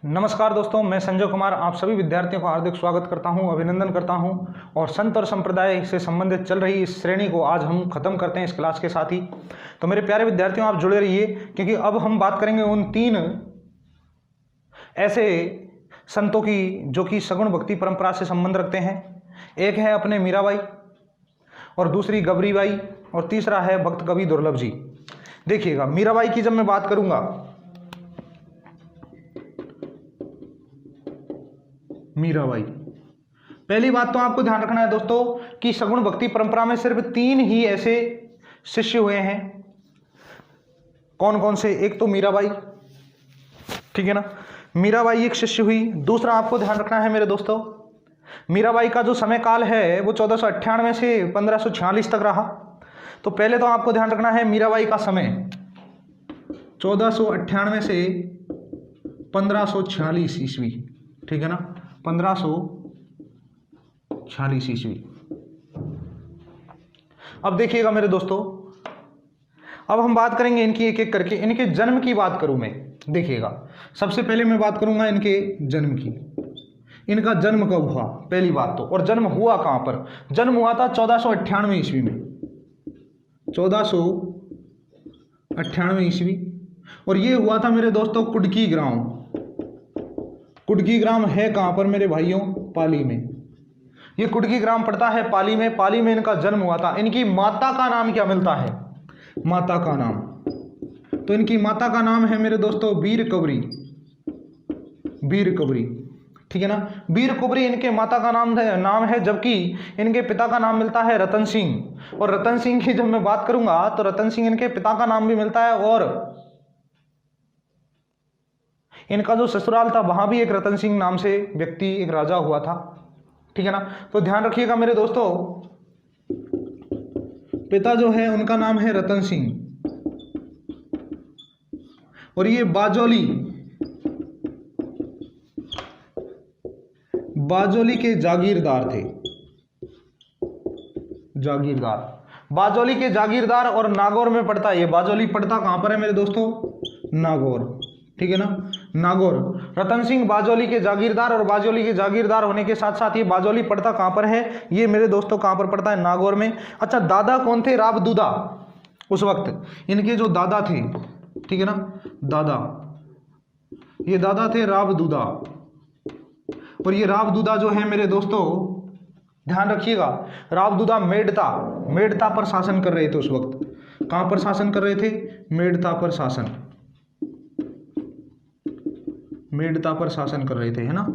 नमस्कार दोस्तों, मैं संजय कुमार आप सभी विद्यार्थियों का हार्दिक स्वागत करता हूं, अभिनंदन करता हूं। और संत और संप्रदाय से संबंधित चल रही इस श्रेणी को आज हम खत्म करते हैं इस क्लास के साथ ही। तो मेरे प्यारे विद्यार्थियों, आप जुड़े रहिए क्योंकि अब हम बात करेंगे उन तीन ऐसे संतों की जो कि सगुण भक्ति परंपरा से संबंध रखते हैं। एक है अपने मीराबाई, और दूसरी गबरीबाई, और तीसरा है भक्त कवि दुर्लभ जी। देखिएगा, मीराबाई की जब मैं बात करूंगा, मीराबाई, पहली बात तो आपको ध्यान रखना है दोस्तों कि सगुण भक्ति परंपरा में सिर्फ तीन ही ऐसे शिष्य हुए हैं। कौन कौन से? एक तो मीराबाई, ठीक है ना, मीराबाई एक शिष्य हुई। दूसरा आपको ध्यान रखना है मेरे दोस्तों, मीराबाई का जो समय काल है वो 1498 से 1546 तक रहा। तो पहले तो आपको ध्यान रखना है मीराबाई का समय 1498 से 1546 ईस्वी, ठीक है ना, 1546 ईस्वी। अब देखिएगा मेरे दोस्तों, अब हम बात करेंगे इनकी एक एक करके। इनके जन्म की बात करूं मैं, देखिएगा, सबसे पहले मैं बात करूंगा इनके जन्म की। इनका जन्म कब हुआ पहली बात तो, और जन्म हुआ कहां पर? जन्म हुआ था 1498 ईस्वी में, 1498 ईस्वी। और ये हुआ था मेरे दोस्तों कुडकी ग्राम। कुडकी ग्राम है कहां पर मेरे भाइयों? पाली में। ये कुडकी ग्राम पड़ता है पाली में। पाली में इनका जन्म हुआ था। इनकी माता का नाम क्या मिलता है? माता का नाम, तो इनकी माता का नाम है मेरे दोस्तों वीर कुबरी। वीर कुबरी, ठीक है ना, वीर कुबरी इनके माता का नाम है, जबकि इनके पिता का नाम मिलता है रतन सिंह। और रतन सिंह की जब मैं बात करूंगा तो रतन सिंह इनके पिता का नाम भी मिलता है, और इनका जो ससुराल था वहां भी एक रतन सिंह नाम से व्यक्ति, एक राजा हुआ था, ठीक है ना। तो ध्यान रखिएगा मेरे दोस्तों, पिता जो है उनका नाम है रतन सिंह, और ये बाजोली के जागीरदार थे। जागीरदार, बाजोली के जागीरदार, और नागौर में पड़ता है। ये बाजोली पड़ता कहां पर है मेरे दोस्तों? नागौर, ठीक है ना, नागौर। रतन सिंह बाजोली के जागीरदार, और बाजोली के जागीरदार होने के साथ साथ ये बाजोली पड़ता कहां पर है? ये मेरे दोस्तों कहां पर पड़ता है? नागौर में। अच्छा, दादा कौन थे? राबदूदा। उस वक्त इनके जो दादा थे, ठीक है ना, दादा, ये दादा थे राबदूदा। और ये राबदूदा जो है मेरे दोस्तों, ध्यान रखिएगा, राबदूदा मेड़ता पर शासन कर रहे थे उस वक्त। कहां पर शासन कर रहे थे? मेड़ता पर शासन, मेड़ता पर शासन कर रहे थे, है ना,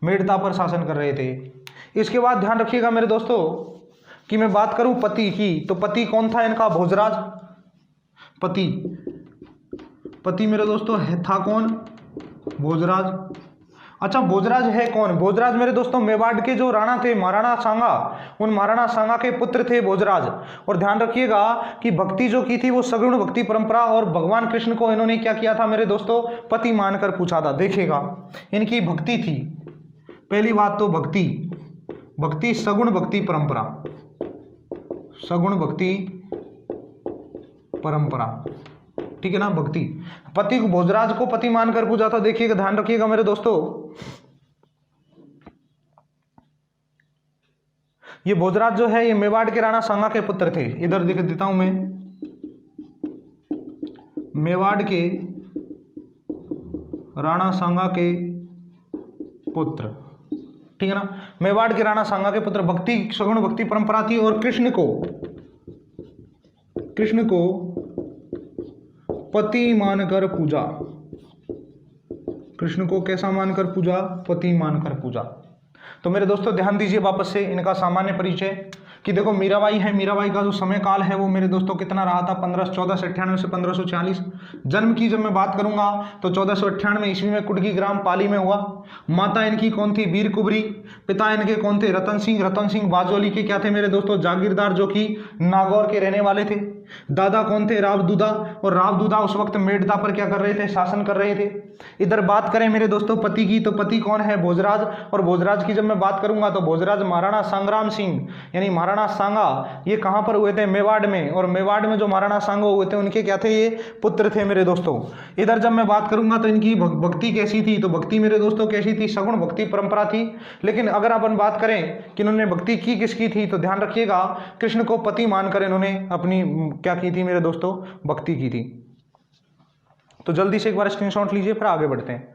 मेड़ता पर शासन कर रहे थे। इसके बाद ध्यान रखिएगा मेरे दोस्तों कि मैं बात करूं पति की, तो पति कौन था इनका? भोजराज। पति मेरे दोस्तों था कौन? भोजराज। अच्छा, भोजराज है कौन? भोजराज मेरे दोस्तों मेवाड़ के जो राणा थे, महाराणा सांगा, उन महाराणा सांगा के पुत्र थे भोजराज। और ध्यान रखिएगा कि भक्ति जो की थी वो सगुण भक्ति परंपरा, और भगवान कृष्ण को इन्होंने क्या किया था मेरे दोस्तों? पति मानकर पूछा था। देखिएगा, इनकी भक्ति थी, पहली बात तो भक्ति सगुण भक्ति परंपरा, सगुण भक्ति परंपरा, ठीक है ना, भक्ति। पति को, भोजराज को पति मानकर पूजा था। देखिएगा, ध्यान रखिएगा मेरे दोस्तों, ये भोजराज जो है ये मेवाड़ के राणा सांगा के पुत्र थे। इधर दिख देता हूं मैं, मेवाड़ के राणा सांगा के पुत्र, ठीक है ना, मेवाड़ के राणा सांगा के पुत्र। भक्ति सगुण भक्ति परंपरा थी, और कृष्ण को पति मानकर पूजा। कृष्ण को कैसा मानकर पूजा? पति मानकर पूजा। तो मेरे दोस्तों ध्यान दीजिए वापस से इनका सामान्य परिचय कि देखो मीराबाई है, मीराबाई का जो समय काल है वो मेरे दोस्तों कितना रहा था? 1498 से 1546। जन्म की जब मैं बात करूंगा तो 1498 ईस्वी में कुडकी ग्राम पाली में हुआ। माता इनकी कौन थी? वीर कुबरी। पिता इनके कौन थे? रतन सिंह बाजोली के क्या थे मेरे दोस्तों? जागीरदार, जो कि नागौर के रहने वाले थे। दादा कौन थे? राबदूदा। और राबदूदा उस वक्त मेड़ता पर क्या कर रहे थे? शासन कर रहे थे। इधर बात करें मेरे दोस्तों पति की, तो पति कौन है? भोजराज। और भोजराज की जब मैं बात करूंगा तो भोजराज महाराणा संग्राम सिंह यानी महाराणा महाराणा सांगा, ये कहाँ पर हुए थे? मेवाड़ में। और मेवाड़ में जो महाराणा सांगा हुए थे उनके क्या थे? ये पुत्र थे मेरे दोस्तों। इधर जब मैं बात करूंगा तो इनकी भक्ति कैसी थी, तो भक्ति मेरे दोस्तों कैसी थी? सगुण भक्ति परंपरा थी। लेकिन अगर अपन बात करें कि इन्होंने भक्ति की किसकी थी, तो ध्यान रखिएगा कृष्ण को पति मानकर इन्होंने अपनी क्या की थी मेरे दोस्तों? भक्ति की थी। तो जल्दी से एक बार स्क्रीनशॉट लीजिए, फिर आगे बढ़ते हैं।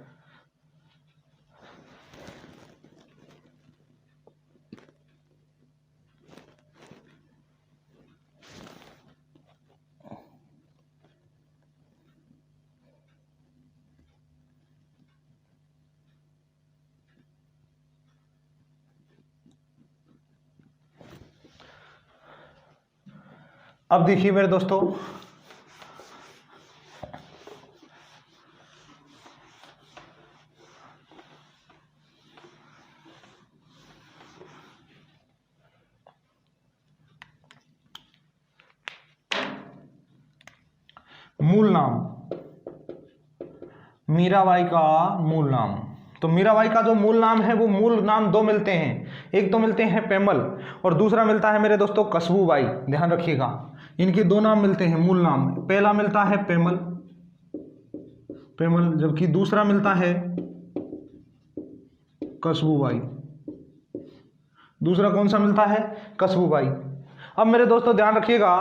अब देखिए मेरे दोस्तों, मूल नाम, मीराबाई का मूल नाम। तो मीराबाई का जो मूल नाम है वो मूल नाम दो मिलते हैं, एक तो मिलते हैं पेमल और दूसरा मिलता है मेरे दोस्तों कस्बूबाई। ध्यान रखिएगा, इनके दो नाम मिलते हैं मूल नाम। पहला मिलता है पेमल, पेमल, जबकि दूसरा मिलता है कस्बूबाई। दूसरा कौन सा मिलता है? कस्बूबाई। अब मेरे दोस्तों ध्यान रखिएगा,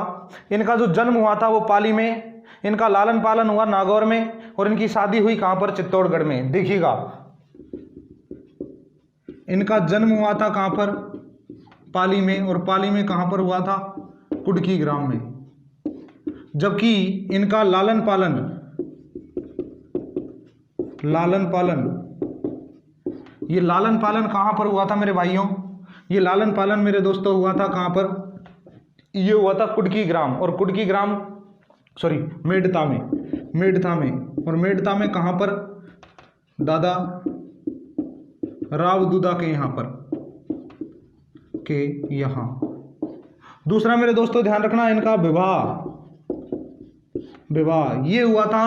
इनका जो जन्म हुआ था वो पाली में, इनका लालन पालन हुआ नागौर में, और इनकी शादी हुई कहां पर? चित्तौड़गढ़ में। देखिएगा, इनका जन्म हुआ था कहां पर? पाली में, और पाली में कहां पर हुआ था? कुडकी ग्राम में। जबकि इनका लालन पालन, लालन पालन, ये लालन पालन कहां पर हुआ था मेरे भाइयों? ये लालन पालन मेरे दोस्तों हुआ था कहां पर? ये हुआ था कुडकी ग्राम, और कुडकी ग्राम सॉरी मेडता में, मेडता में। और मेडता में कहां पर? दादा राव दुदा के यहां पर, के यहां। दूसरा मेरे दोस्तों ध्यान रखना, इनका विवाह, विवाह ये हुआ था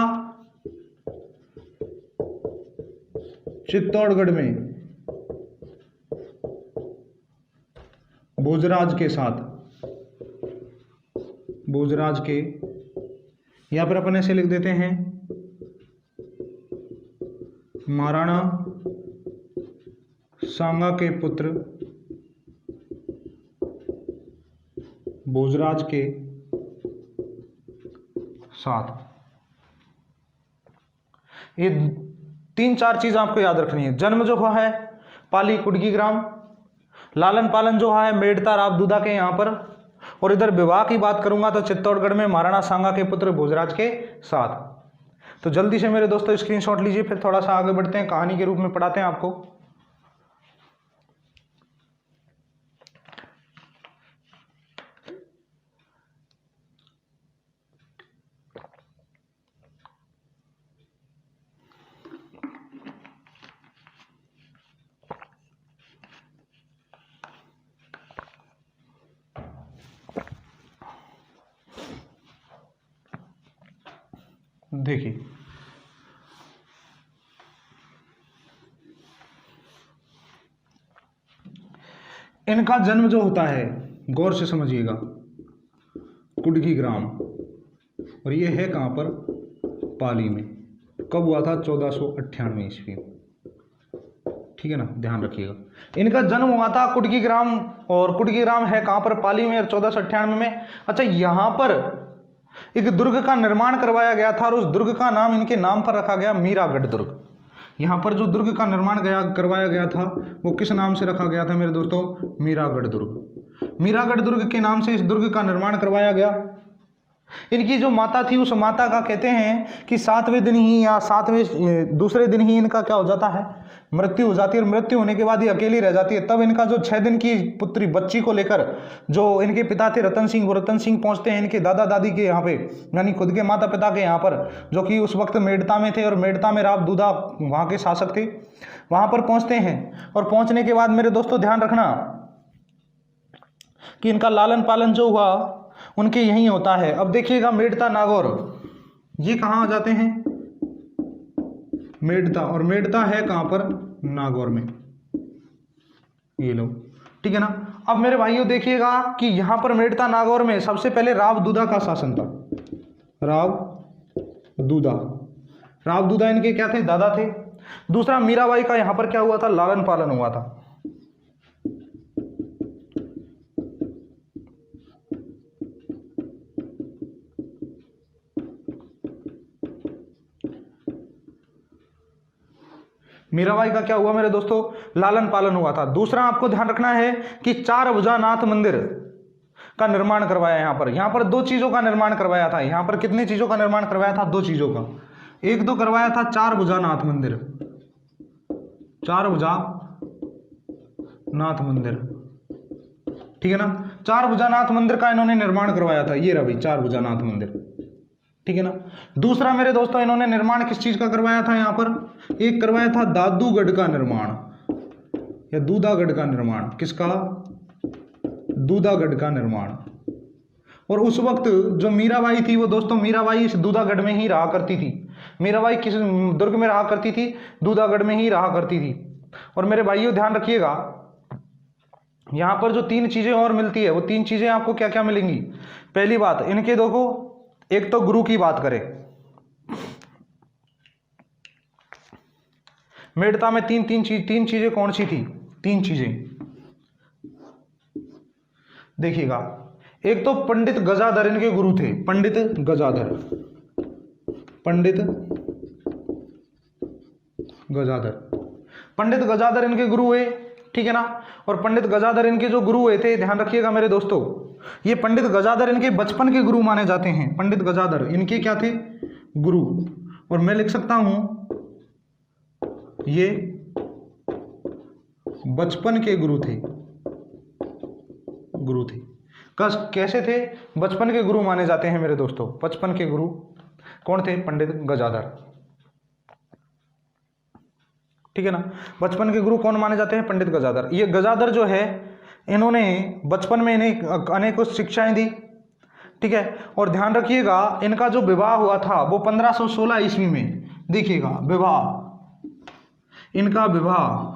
चित्तौड़गढ़ में भोजराज के साथ, भोजराज के, या फिर अपन ऐसे लिख देते हैं महाराणा सांगा के पुत्र भोजराज के साथ। ये 3-4 चीज आपको याद रखनी है। जन्म जो हुआ है पाली कुडकी ग्राम, लालन पालन जो है मेड़ता राव दूधा के यहाँ पर, और इधर विवाह की बात करूंगा तो चित्तौड़गढ़ में महाराणा सांगा के पुत्र भोजराज के साथ। तो जल्दी से मेरे दोस्तों स्क्रीनशॉट लीजिए, फिर थोड़ा सा आगे बढ़ते हैं, कहानी के रूप में पढ़ाते हैं आपको। देखिए, इनका जन्म जो होता है, गौर से समझिएगा, कुडकी ग्राम, और ये है कहां पर? पाली में। कब हुआ था? 1498 ईस्वी में। ठीक है ना, ध्यान रखिएगा। इनका जन्म हुआ था कुडकी ग्राम, और कुडकी ग्राम है कहां पर? पाली में, और 1498 में। अच्छा, यहां पर एक दुर्ग का निर्माण करवाया गया था, और उस दुर्ग का नाम इनके नाम पर रखा गया मीरागढ़ दुर्ग। यहाँ पर जो दुर्ग का निर्माण करवाया गया था वो किस नाम से रखा गया था मेरे दोस्तों? मीरागढ़ दुर्ग। मीरागढ़ दुर्ग के नाम से इस दुर्ग का निर्माण करवाया गया। इनकी जो माता थी उस माता का कहते हैं कि 7वें दिन ही या 7वें दूसरे दिन ही इनका क्या हो जाता है? मृत्यु हो जाती है। और मृत्यु होने के बाद ये अकेली रह जाती है। तब इनका जो 6 दिन की पुत्री बच्ची को लेकर जो इनके पिता थे रतन सिंह, वो रतन सिंह पहुंचते हैं इनके दादा दादी के यहाँ पे, यानी खुद के माता पिता के यहाँ पर, जो कि उस वक्त मेड़ता में थे, और मेड़ता में राव दूधा वहाँ के शासक थे। वहाँ पर पहुँचते हैं, और पहुँचने के बाद मेरे दोस्तों ध्यान रखना कि इनका लालन पालन जो हुआ उनके यहीं होता है। अब देखिएगा, मेड़ता नागौर ये कहाँ आ जाते हैं? मेड़ता, और मेड़ता है कहाँ पर? नागौर में। ये लो, ठीक है ना। अब मेरे भाइयों देखिएगा कि यहाँ पर मेड़ता नागौर में सबसे पहले राव दूधा का शासन था। राव दूधा इनके क्या थे, दादा थे। दूसरा मीराबाई का यहाँ पर क्या हुआ था, लालन पालन हुआ था। मीराबाई का क्या हुआ मेरे दोस्तों, लालन पालन हुआ था। दूसरा आपको ध्यान रखना है कि चार भुजानाथ मंदिर का निर्माण करवाया। यहाँ पर दो चीजों का निर्माण करवाया था। यहाँ पर कितनी चीजों का निर्माण करवाया था, दो चीजों का। एक तो करवाया था चार भुजानाथ मंदिर, चार भुजानाथ मंदिर, ठीक है ना। चार भुजानाथ मंदिर का इन्होंने निर्माण करवाया था, ये रहा भाई चार भुजानाथ मंदिर, ठीक है ना। दूसरा मेरे दोस्तों इन्होंने निर्माण किस चीज का करवाया था, यहाँ पर एक करवाया था दादूगढ़ का निर्माण या दूधागढ़ का निर्माण। किसका, दूधागढ़ का निर्माण। और उस वक्त जो मीराबाई थी वो दोस्तों, मीराबाई इस दूधागढ़ में ही रहा करती थी। मीराबाई किस दुर्ग में रहा करती थी, दूधागढ़ में ही रहा करती थी। और मेरे भाइयों ध्यान रखिएगा, यहां पर जो तीन चीजें और मिलती है वो तीन चीजें आपको क्या क्या मिलेंगी। पहली बात इनके देखो, एक तो गुरु की बात करें, मेड़ता में तीन चीजें कौन सी थी, तीन चीजें देखिएगा। एक तो पंडित गजाधर इनके गुरु थे, पंडित गजाधर इनके गुरु हुए, ठीक है ना। और पंडित गजाधर इनके जो गुरु हुए थे, ध्यान रखिएगा मेरे दोस्तों, ये पंडित गजाधर इनके बचपन के गुरु माने जाते हैं। पंडित गजाधर इनके क्या थे, गुरु। और मैं लिख सकता हूं ये बचपन के गुरु थे, कैसे थे, बचपन के गुरु माने जाते हैं मेरे दोस्तों। बचपन के गुरु कौन थे, पंडित गजाधर, ठीक है ना। बचपन के गुरु कौन माने जाते हैं, पंडित गजाधर। ये गजाधर जो है इन्होंने बचपन में इन्हें अनेकों शिक्षाएं दी, ठीक है। और ध्यान रखिएगा इनका जो विवाह हुआ था वो 1516 ईस्वी में। देखिएगा इनका विवाह,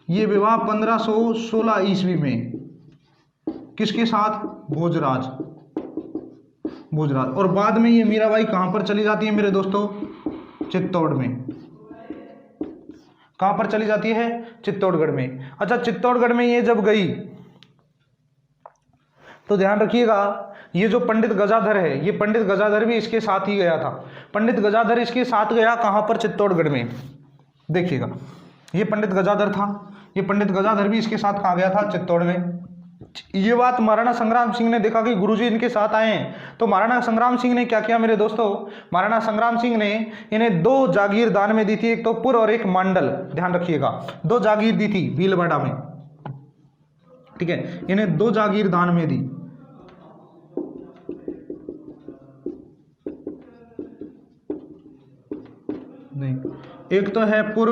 ये विवाह 1516 ईस्वी में किसके साथ, भोजराज। और बाद में ये मीराबाई कहां पर चली जाती है मेरे दोस्तों, चित्तौड़ में। कहां पर चली जाती है, चित्तौड़गढ़ में। अच्छा, चित्तौड़गढ़ में ये जब गई तो ध्यान रखिएगा, ये जो पंडित गजाधर है, ये पंडित गजाधर भी इसके साथ ही गया था। पंडित गजाधर इसके साथ गया कहां पर, चित्तौड़गढ़ में। देखिएगा ये पंडित गजाधर था, ये पंडित गजाधर भी इसके साथ कहां गया था, चित्तौड़ में। ये बात महाराणा संग्राम सिंह ने देखा कि गुरुजी इनके साथ आए हैं, तो महाराणा संग्राम सिंह ने क्या किया मेरे दोस्तों, महाराणा संग्राम सिंह ने इन्हें दो जागीर दान में दी थी, एक तो पुर और एक मंडल। ध्यान रखिएगा, दो जागीर दी थी भीलवाड़ा में, ठीक है। इन्हें दो जागीर दान में दी। नहीं, एक तो है पुर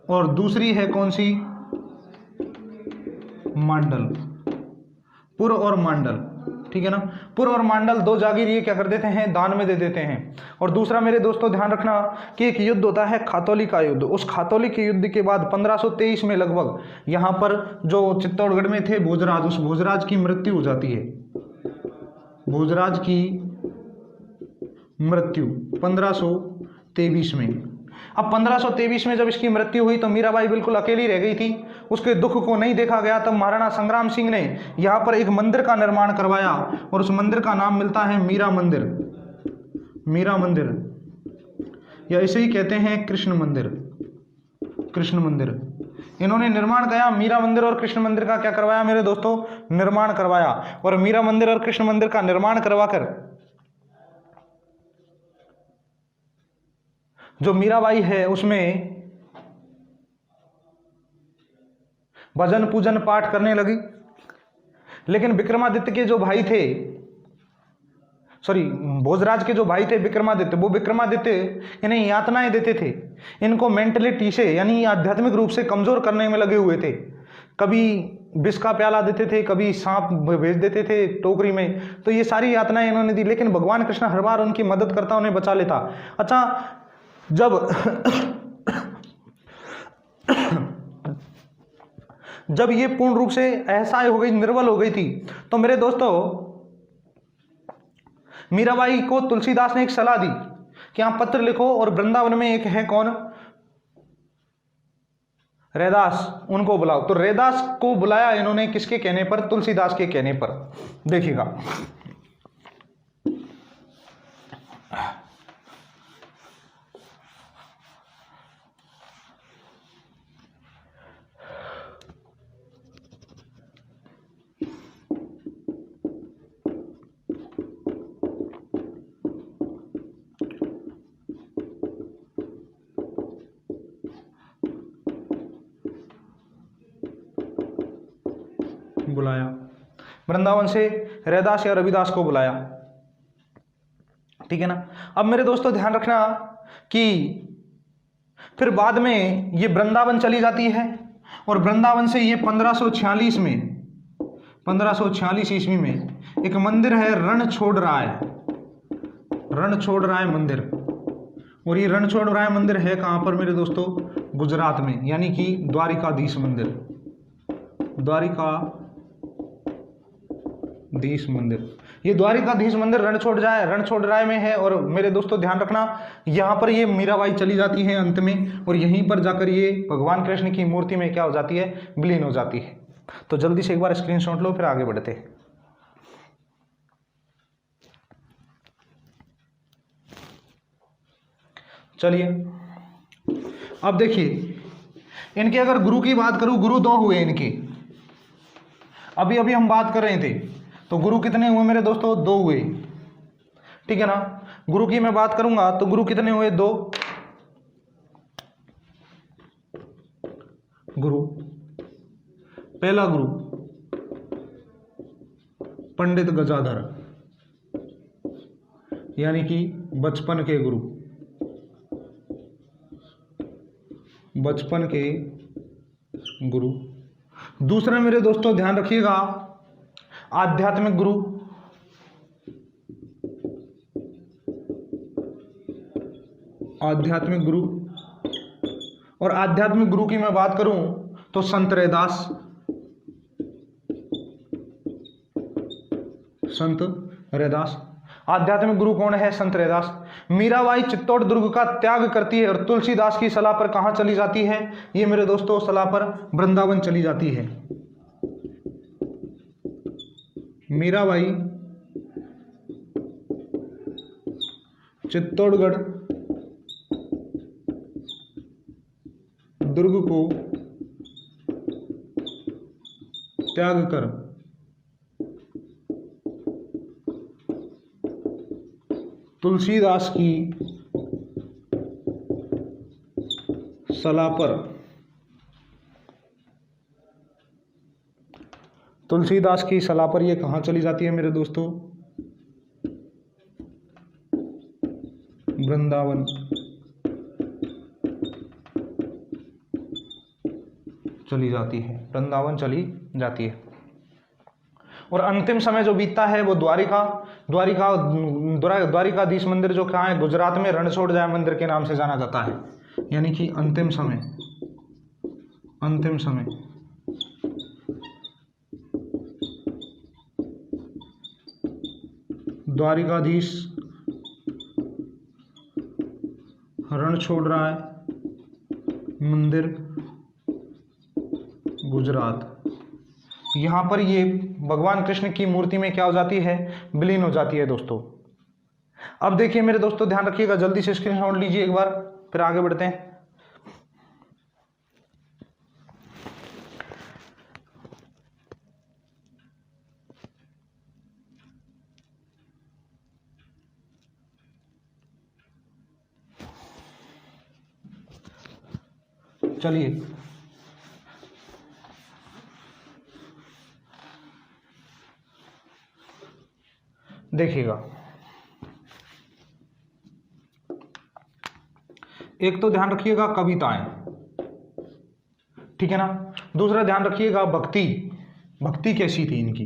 और दूसरी है कौन सी, मंडल। पुर और मंडल, ठीक है ना। पुर और मंडल दो जागीर ये क्या कर देते हैं, दान में दे देते हैं। और दूसरा मेरे दोस्तों ध्यान रखना कि एक युद्ध होता है खातौली का युद्ध। उस खातौली के युद्ध के बाद 1523 में लगभग यहाँ पर जो चित्तौड़गढ़ में थे भोजराज, उस भोजराज की मृत्यु हो जाती है। भोजराज की मृत्यु 1523 में। अब 1523 में जब इसकी मृत्यु हुई तो मीराबाई बिल्कुल अकेली रह गई थी, उसके दुख को नहीं देखा गया। तब महाराणा संग्राम सिंह ने यहाँ पर एक मंदिर का निर्माण करवाया और उस मंदिर का नाम मिलता है मीरा मंदिर, मीरा मंदिर, या इसे ही कहते हैं कृष्ण मंदिर। कृष्ण मंदिर इन्होंने निर्माण किया। मीरा मंदिर और कृष्ण मंदिर का क्या करवाया मेरे दोस्तों, निर्माण करवाया। और मीरा मंदिर और कृष्ण मंदिर का निर्माण करवाकर जो मीराबाई है उसमें भजन पूजन पाठ करने लगी। लेकिन विक्रमादित्य के जो भाई थे, भोजराज के जो भाई थे विक्रमादित्य, वो विक्रमादित्य इन्हें यातनाएं देते थे। इनको मेंटलिटी से यानी आध्यात्मिक रूप से कमजोर करने में लगे हुए थे। कभी विष का प्याला देते थे, कभी सांप भेज देते थे टोकरी में। तो ये सारी यातनाएं इन्होंने दी, लेकिन भगवान कृष्ण हर बार उनकी मदद करता, उन्हें बचा लेता। अच्छा, जब ये पूर्ण रूप से असहाय हो गई, निर्बल हो गई थी, तो मेरे दोस्तों मीराबाई को तुलसीदास ने एक सलाह दी कि आप पत्र लिखो और वृंदावन में एक है कौन, रैदास, उनको बुलाओ। तो रैदास को बुलाया इन्होंने, किसके कहने पर, तुलसीदास के कहने पर। देखिएगा, बुलाया वृंदावन से रैदास या रविदास को बुलाया, ठीक है ना। अब मेरे दोस्तों ध्यान रखना कि फिर बाद में ये वृंदावन चली जाती है और वृंदावन से ये 1546 में, 1546 ईस्वी में एक मंदिर है रणछोड़राय, रणछोड़राय मंदिर। और ये रणछोड़राय मंदिर है कहाँ पर मेरे दोस्तों, गुजरात में, यानी कि द्वारिकाधीश मंदिर, द्वारिकाधीश मंदिर। ये द्वारिकाधीश मंदिर रणछोड़राय में है। और मेरे दोस्तों ध्यान रखना, यहाँ पर ये मीराबाई चली जाती है अंत में, और यहीं पर जाकर ये भगवान कृष्ण की मूर्ति में क्या हो जाती है, विलीन हो जाती है। तो जल्दी से एक बार स्क्रीनशॉट लो, फिर आगे बढ़ते हैं। चलिए अब देखिए, इनके अगर गुरु की बात करूं, गुरु दो हुए इनके, अभी अभी हम बात कर रहे थे। तो गुरु कितने हुए मेरे दोस्तों, दो हुए, ठीक है ना। गुरु की मैं बात करूंगा तो गुरु कितने हुए, दो गुरु। पहला गुरु पंडित गजाधर, यानी कि बचपन के गुरु, बचपन के गुरु। दूसरा मेरे दोस्तों ध्यान रखिएगा, आध्यात्मिक गुरु, आध्यात्मिक गुरु। और आध्यात्मिक गुरु की मैं बात करूं तो संत रैदास, संत रैदास। आध्यात्मिक गुरु कौन है, संत रैदास। मीराबाई चित्तौड़ दुर्ग का त्याग करती है और तुलसीदास की सलाह पर कहां चली जाती है, ये मेरे दोस्तों सलाह पर वृंदावन चली जाती है। मीराबाई चित्तौड़गढ़ दुर्ग को त्याग कर तुलसीदास की सलाह पर, तुलसीदास की सलाह पर ये कहाँ चली जाती है मेरे दोस्तों, वृंदावन चली जाती है, वृंदावन चली जाती है। और अंतिम समय जो बीतता है वो द्वारिकाधीश मंदिर जो कहाँ है, गुजरात में रणछोड़राय मंदिर के नाम से जाना जाता है। यानी कि अंतिम समय, अंतिम समय द्वारिकाधीश रणछोड़राय मंदिर गुजरात, यहाँ पर ये भगवान कृष्ण की मूर्ति में क्या हो जाती है, विलीन हो जाती है दोस्तों। अब देखिए मेरे दोस्तों ध्यान रखिएगा, जल्दी से स्क्रीनशॉट लीजिए एक बार, फिर आगे बढ़ते हैं। चलिए देखिएगा, एक तो ध्यान रखिएगा कविताएं, ठीक है ना। दूसरा ध्यान रखिएगा भक्ति, भक्ति कैसी थी इनकी,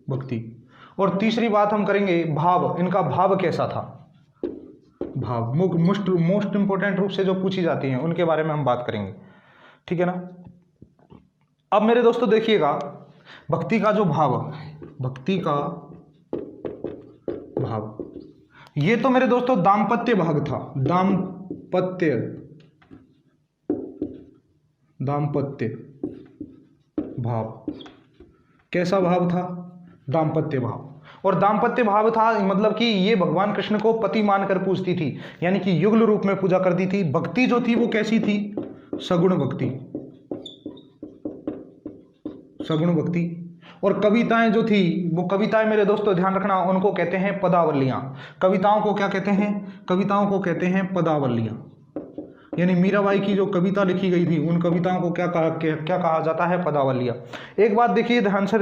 भक्ति। और तीसरी बात हम करेंगे भाव, इनका भाव कैसा था, भाव मोस्ट इंपोर्टेंट रूप से जो पूछी जाती हैं उनके बारे में हम बात करेंगे, ठीक है ना। अब मेरे दोस्तों देखिएगा, भक्ति का जो भाव, भक्ति का भाव, ये तो मेरे दोस्तों दाम्पत्य भाग था, दाम्पत्य भाव। कैसा भाव था? दाम्पत्य भाव। और दाम्पत्य भाव था मतलब कि ये भगवान कृष्ण को पति मानकर पूजती थी, यानी कि युगल रूप में पूजा करती थी। भक्ति जो थी वो कैसी थी? सगुण भक्ति, सगुण भक्ति। और कविताएं जो थी वो कविताएं मेरे दोस्तों ध्यान रखना, उनको कहते हैं पदावलियां। कविताओं को क्या कहते हैं? कविताओं को कहते हैं पदावलियां। यानी मीराबाई की जो कविता लिखी गई थी उन कविताओं को क्या कहा जाता है? पदावलियां। एक बात देखिए, ध्यान से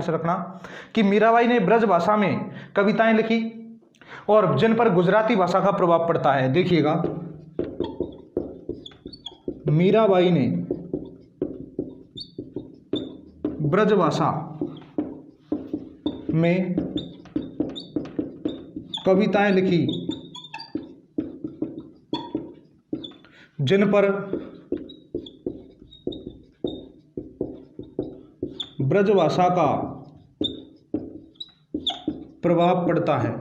रखना कि मीराबाई ने ब्रज भाषा में कविताएं लिखी और जिन पर गुजराती भाषा का प्रभाव पड़ता है। देखिएगा, मीराबाई ने ब्रज भाषा में कविताएं लिखी जिन पर ब्रज भाषा का प्रभाव पड़ता है।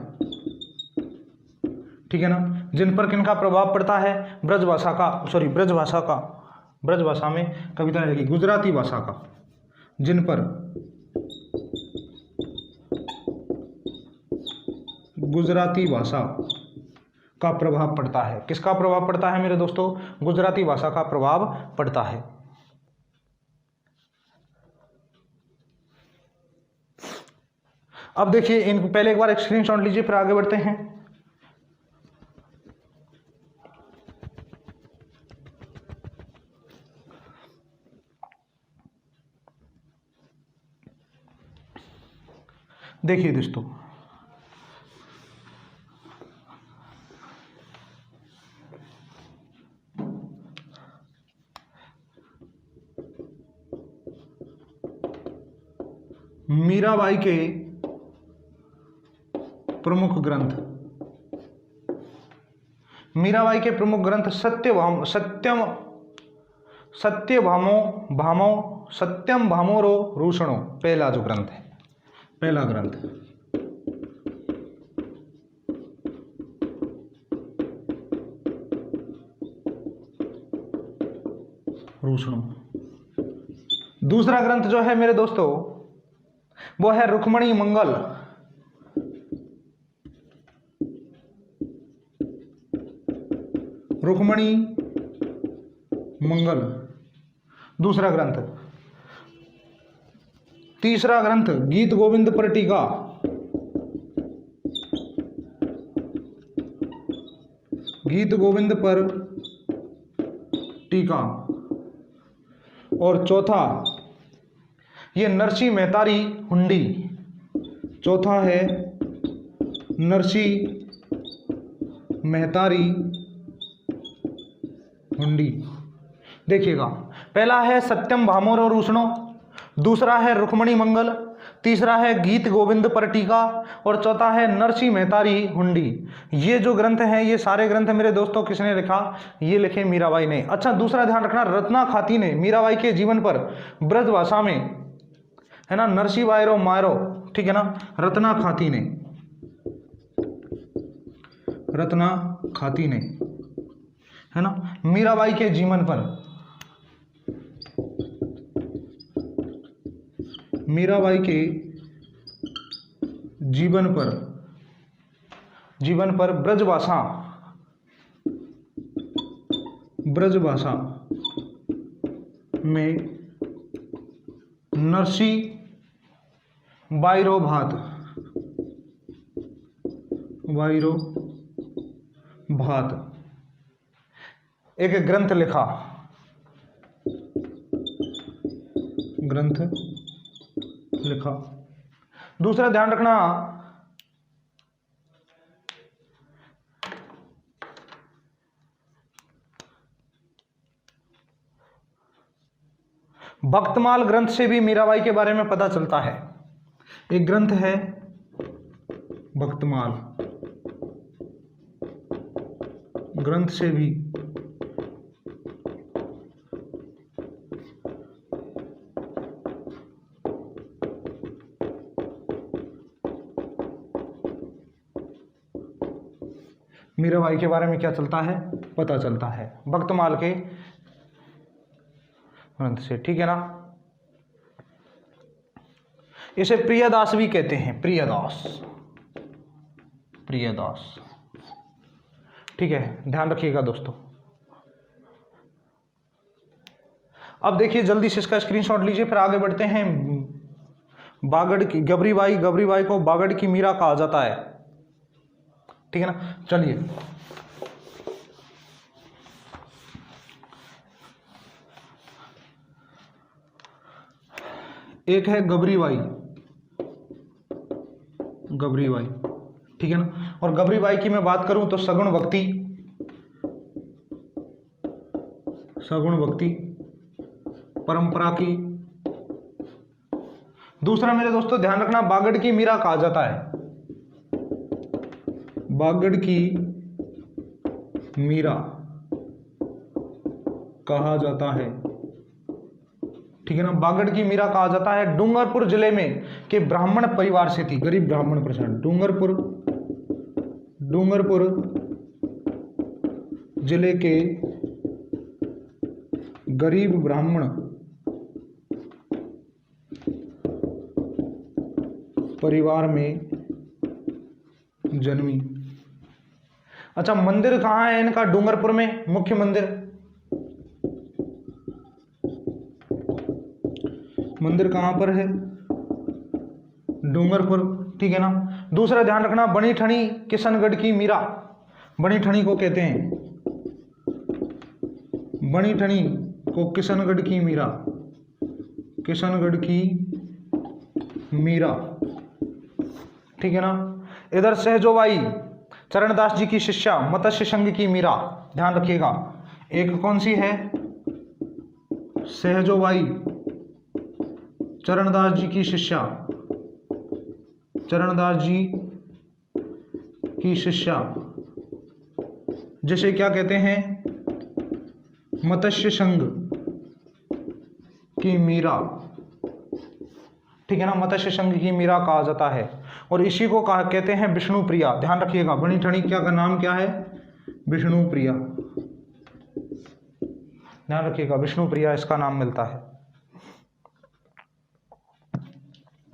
ठीक है ना? जिन पर किनका प्रभाव पड़ता है? ब्रज भाषा में कविताएं लिखी, गुजराती भाषा का, जिन पर गुजराती भाषा का प्रभाव पड़ता है। किसका प्रभाव पड़ता है मेरे दोस्तों? गुजराती भाषा का प्रभाव पड़ता है। अब देखिए, इन पहले एक बार एक स्क्रीनशॉट लीजिए, फिर आगे बढ़ते हैं। देखिए दोस्तों, मीराबाई के प्रमुख ग्रंथ, मीराबाई के प्रमुख ग्रंथ सत्यम भामोरो रूषणो, पहला जो ग्रंथ है, पहला ग्रंथ। रूषणो। दूसरा ग्रंथ जो है मेरे दोस्तों वो है रुक्मणी मंगल। रुक्मणी मंगल दूसरा ग्रंथ। तीसरा ग्रंथ गीत गोविंद पर टीका, गीत गोविंद पर टीका। और चौथा ये नरसी मेहतारी हुंडी, चौथा है नरसी मेहतारी हुंडी। देखिएगा, पहला है सत्यम भामोरो रूषणो, दूसरा है रुक्मणी मंगल, तीसरा है गीत गोविंद पर टीका और चौथा है नरसी मेहतारी हुंडी। ये जो ग्रंथ हैं ये सारे ग्रंथ मेरे दोस्तों किसने लिखा? ये लिखे मीराबाई ने। अच्छा, दूसरा ध्यान रखना, रत्ना खाती ने मीराबाई के जीवन पर ब्रज भाषा में, है ना, नरसी वायरो मायरो, ठीक है ना, रत्ना खाती ने, रत्ना खाती ने, है ना, मीराबाई के जीवन पर, मीराबाई के जीवन पर ब्रजभाषा में नरसी वायरो भात एक ग्रंथ लिखा, दूसरा ध्यान रखना, भक्तमाल ग्रंथ से भी मीराबाई के बारे में पता चलता है। एक ग्रंथ है भक्तमाल, ग्रंथ से भी मीराबाई के बारे में क्या चलता है, पता चलता है बख्तमाल के ग्रंथ से, ठीक है ना। इसे प्रियदास भी कहते हैं, प्रियदास, प्रियदास, ठीक है, ध्यान रखिएगा दोस्तों। अब देखिए जल्दी से इसका स्क्रीनशॉट लीजिए, फिर आगे बढ़ते हैं। बागड़ की गबरीबाई, गबरीबाई को बागड़ की मीरा कहा जाता है, ठीक है ना। चलिए एक है गबरीबाई, गबरीबाई, ठीक है ना। और गबरीबाई की मैं बात करूं तो सगुण भक्ति, सगुण भक्ति परंपरा की। दूसरा मेरे दोस्तों ध्यान रखना, बागड़ की मीरा कहा जाता है, बागड़ की मीरा कहा जाता है, ठीक है ना। बागड़ की मीरा कहा जाता है। डूंगरपुर जिले में के ब्राह्मण परिवार से थी, गरीब ब्राह्मण परिवार। डूंगरपुर, डूंगरपुर जिले के गरीब ब्राह्मण परिवार में जन्मी। अच्छा, मंदिर कहाँ है इनका? डूंगरपुर में मुख्य मंदिर, मंदिर कहां पर है? डूंगरपुर, ठीक है ना। दूसरा ध्यान रखना, बनी ठनी किशनगढ़ की मीरा, बनी ठनी को कहते हैं, बनी ठनी को किशनगढ़ की मीरा, किशनगढ़ की मीरा, ठीक है ना। इधर सहजोबाई चरणदास जी की शिष्या, मत्स्य संघ की मीरा, ध्यान रखिएगा। एक कौन सी है? सहजोबाई चरणदास जी की शिष्या, चरणदास जी की शिष्या, जिसे क्या कहते हैं? मत्स्य संघ की मीरा, ठीक है ना। मत्स्य संघ की मीरा कहा जाता है। और इसी को कहते हैं विष्णु प्रिया, ध्यान रखिएगा। बनी ठनी क्या का नाम क्या है? विष्णु प्रिया, ध्यान रखिएगा, विष्णु प्रिया इसका नाम मिलता है।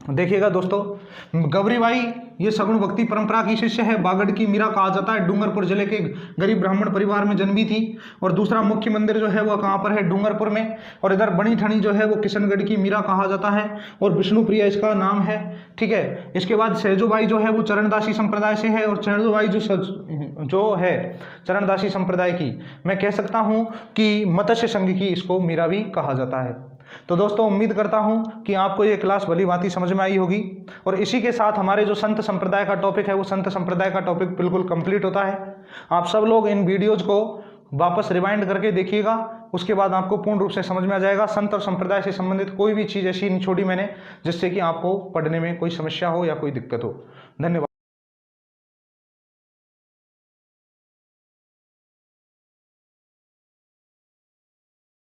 देखिएगा दोस्तों, गबरीबाई ये सगुण भक्ति परंपरा की शिष्य है। बागड़ की मीरा कहा जाता है, डूंगरपुर जिले के गरीब ब्राह्मण परिवार में जन्मी थी। और दूसरा मुख्य मंदिर जो है वो कहाँ पर है? डूंगरपुर में। और इधर बनी ठनी जो है वो किशनगढ़ की मीरा कहा जाता है, और विष्णु प्रिया इसका नाम है, ठीक है। इसके बाद सहजोबाई जो है वो चरणदासी संप्रदाय से है। और सहजोबाई जो है चरणदासी संप्रदाय की, मैं कह सकता हूँ कि मत्स्य संघ की इसको मीरा भी कहा जाता है। तो दोस्तों उम्मीद करता हूं कि आपको ये क्लास भली भांति समझ में आई होगी। और इसी के साथ हमारे जो संत संप्रदाय का टॉपिक है वो संत संप्रदाय का टॉपिक बिल्कुल कंप्लीट होता है। आप सब लोग इन वीडियोज को वापस रिवाइंड करके देखिएगा, उसके बाद आपको पूर्ण रूप से समझ में आ जाएगा। संत और संप्रदाय से संबंधित कोई भी चीज़ ऐसी नहीं छोड़ी मैंने जिससे कि आपको पढ़ने में कोई समस्या हो या कोई दिक्कत हो। धन्यवाद।